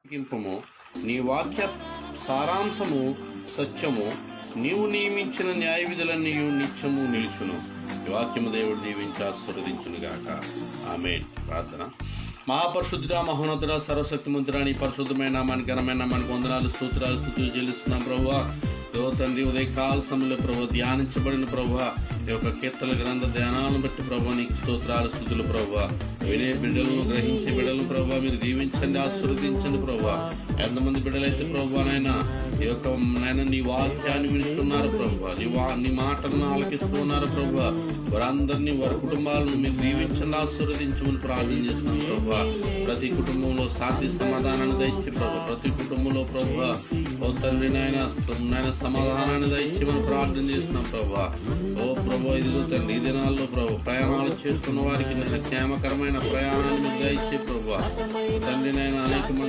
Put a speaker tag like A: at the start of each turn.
A: ముగింపుము నీ వాక్య సారాంశము సత్యము, నీవు నియమించిన న్యాయ విధులన్నీ నిత్యము నిలుచును. ఈ వాక్యము దేవుడు దీవించి ఆశీర్వదించునుగాక. ఆమేన్. ప్రార్థన. మహాపరిశుద్ధుడా, మహోన్నతుడా, సర్వశక్తిమంతుడా, నీ పరిశుద్ధమైన నామానికి ఘనమైన నామానికి వందనాలు, స్తోత్రాలు, స్తుతులు చెల్లిస్తున్నాం ప్రభువా. దేవ తండ్రి, ఉదయకాల సమయంలో ప్రభు ధ్యానించబడిన ప్రభు ఈ యొక్క కీర్తన గ్రంథ ధ్యానాలను బట్టి ప్రభు నీకు స్తోత్రాలు, స్తుతులు ప్రభు. వినే బిడ్డలను, గ్రహించే బిడ్డలను ప్రభు మీరు దీవించండి, ఆశీర్వదించండి ప్రభు. ఎంతమంది బిడ్డలైతే ప్రభు నైనా ఈ యొక్క నైనా నీ వాక్యాన్ని వింటున్నారు ప్రభు, నీ మాటలను ఆలకిస్తున్నారు ప్రభు, వారందరినీ వారి కుటుంబాలను మీరు దీవించండి, ఆశీర్వదించమని ప్రార్థన చేస్తున్నాం ప్రభు. ప్రతి కుటుంబంలో శాంతి సమాధానాన్ని దయచే ప్రభు, ప్రతి కుటుంబంలో ప్రభు ఓ తండ్రి నాయన సమాధానాన్ని దయచేయమని ప్రార్థన చేస్తున్నాం ప్రభు. ఓ ప్రభు, ఇదిగో తండ్రి ఈ దినాల్లో ప్రభు ప్రయాణాలు చేస్తున్న వారికి నేను క్షేమకరమైన ప్రయాణాన్ని దయచే ప్రభు. తండ్రి నాయన అనేక మంది